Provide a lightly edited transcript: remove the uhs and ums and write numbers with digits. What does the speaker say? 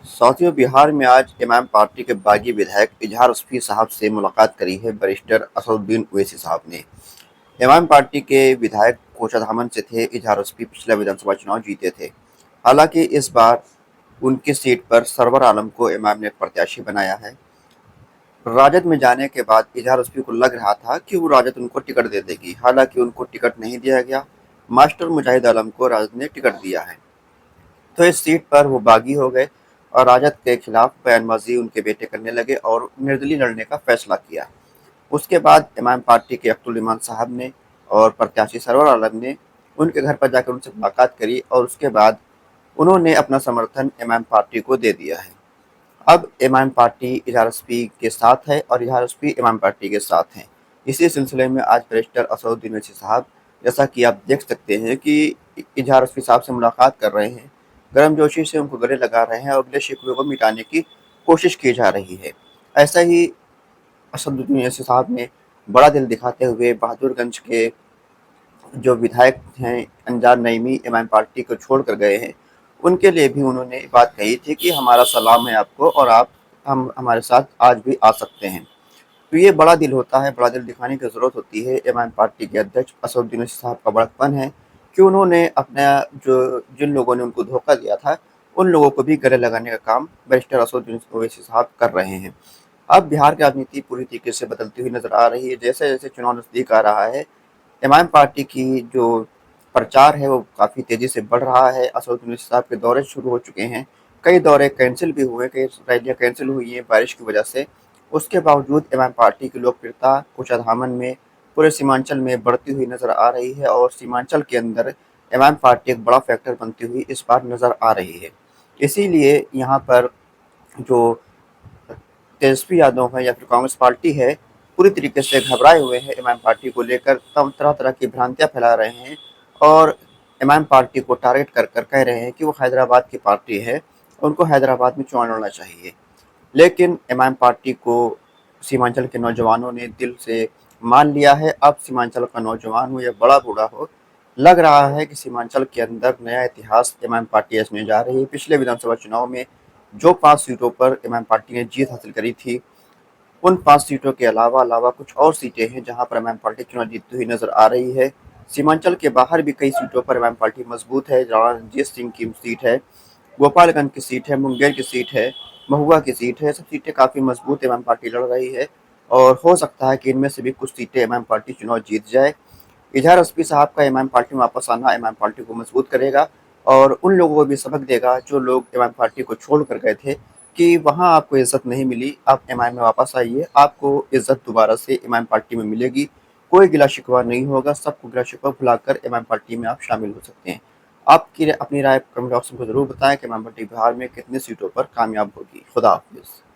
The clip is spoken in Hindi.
साथियों, बिहार में आज इमाम पार्टी के बागी विधायक इजहार उस्फी साहब से मुलाकात करी है बैरिस्टर असदुद्दीन ओवैसी साहब ने। इमाम पार्टी के विधायक कोषाधामन से थे। इजहार उस्फी पिछला विधानसभा चुनाव जीते थे। हालांकि इस बार उनकी सीट पर सरवर आलम को इमाम ने प्रत्याशी बनाया है। राजद में जाने के बाद इजहार उस्फी को लग रहा था कि वो राजद उनको टिकट दे देगी। हालांकि उनको टिकट नहीं दिया गया। मास्टर मुजाहिद आलम को राजद ने टिकट दिया है, तो इस सीट पर वो बागी हो गए और राजद के खिलाफ बयानबाजी उनके बेटे करने लगे और निर्दलीय लड़ने का फैसला किया। उसके बाद इमाम पार्टी के अब्दुल इमान साहब ने और प्रत्याशी सरवर आलम ने उनके घर पर जाकर उनसे मुलाकात करी और उसके बाद उन्होंने अपना समर्थन इमाम पार्टी को दे दिया है। अब इमाम पार्टी इजहार उस्फी के साथ है और इजहार उस्फी इमाम पार्टी के साथ हैं। इसी सिलसिले में आज बैरिस्टर असदुद्दीन ओवैसी साहब, जैसा कि आप देख सकते हैं कि इजहार उस्फी साहब से मुलाकात कर रहे हैं, गर्मजोशी से उनको गले लगा रहे हैं और अगले शिकवे को मिटाने की कोशिश की जा रही है। ऐसा ही असदुद्दीन ओवैसी साहब ने बड़ा दिल दिखाते हुए बहादुरगंज के जो विधायक हैं अनजान नईमी, इमाम पार्टी को छोड़कर गए हैं, उनके लिए भी उन्होंने बात कही थी कि हमारा सलाम है आपको और आप हम हमारे साथ आज भी आ सकते हैं। तो ये बड़ा दिल होता है, बड़ा दिल दिखाने की ज़रूरत होती है। इमाम पार्टी के अध्यक्ष असदुद्दीन ओवैसी साहब का बड़प्पन है कि उन्होंने अपना जो जिन लोगों ने उनको धोखा दिया था, उन लोगों को भी गले लगाने का काम बैरिस्टर असदुद्दीन ओवैसी साहब कर रहे हैं। अब बिहार की राजनीति पूरी तरीके से बदलती हुई नज़र आ रही है। जैसे-जैसे चुनाव नज़दीक आ रहा है, इमाम पार्टी की जो प्रचार है वो काफ़ी तेज़ी से बढ़ रहा है। असदुद्दीन ओवैसी साहब के दौरे शुरू हो चुके हैं। कई दौरे कैंसिल भी हुए, कई रैलियाँ कैंसिल हुई हैं बारिश की वजह से। उसके बावजूद इमाम पार्टी की लोकप्रियता कोषाधामन में, पूरे सीमांचल में बढ़ती हुई नज़र आ रही है और सीमांचल के अंदर इमाम पार्टी एक बड़ा फैक्टर बनती हुई इस बार नज़र आ रही है। इसीलिए यहाँ पर जो तेजस्वी यादव है या फिर कांग्रेस पार्टी है, पूरी तरीके से घबराए हुए हैं इमाम पार्टी को लेकर, तम तरह-तरह की भ्रांतियाँ फैला रहे हैं और इमाम पार्टी को टारगेट कर कर कह रहे हैं कि वो हैदराबाद की पार्टी है, उनको हैदराबाद में चुनाव लड़ना चाहिए। लेकिन इमाम पार्टी को सीमांचल के नौजवानों ने दिल से मान लिया है। अब सीमांचल का नौजवान हो या बड़ा बूढ़ा हो, लग रहा है कि सीमांचल के अंदर नया इतिहास इमाम पार्टी रचने जा रही है। पिछले विधानसभा चुनाव में जो 5 सीटों पर इमाम पार्टी ने जीत हासिल करी थी, उन 5 सीटों के अलावा कुछ और सीटें हैं जहां पर इमाम पार्टी चुनाव जीतती हुई नज़र आ रही है। सीमांचल के बाहर भी कई सीटों पर इमाम पार्टी मजबूत है। राणा रणजीत सिंह की सीट है, गोपालगंज की सीट है, मुंगेर की सीट है, महुआ की सीट है। सब सीटें काफ़ी मजबूत इमाम पार्टी लड़ रही है और हो सकता है कि इनमें से भी कुछ सीटें इमाम पार्टी चुनाव जीत जाए। इजहार उस्फी साहब का इमाम पार्टी में वापस आना इमाम पार्टी को मजबूत करेगा और उन लोगों को भी सबक देगा जो लोग इमाम पार्टी को छोड़ कर गए थे कि वहाँ आपको इज्जत नहीं मिली, आप इमाम में वापस आइए, आपको इज्जत दोबारा से इमाम पार्टी में मिलेगी। कोई गिला शिकवा नहीं होगा, सबको गिला शिकवा भुलाकर इमाम पार्टी में आप शामिल हो सकते हैं। आपकी अपनी राय कमेंट बॉक्स में ज़रूर बताएं कि इमाम पार्टी बिहार में कितनी सीटों पर कामयाब होगी। खुदा हाफिज़।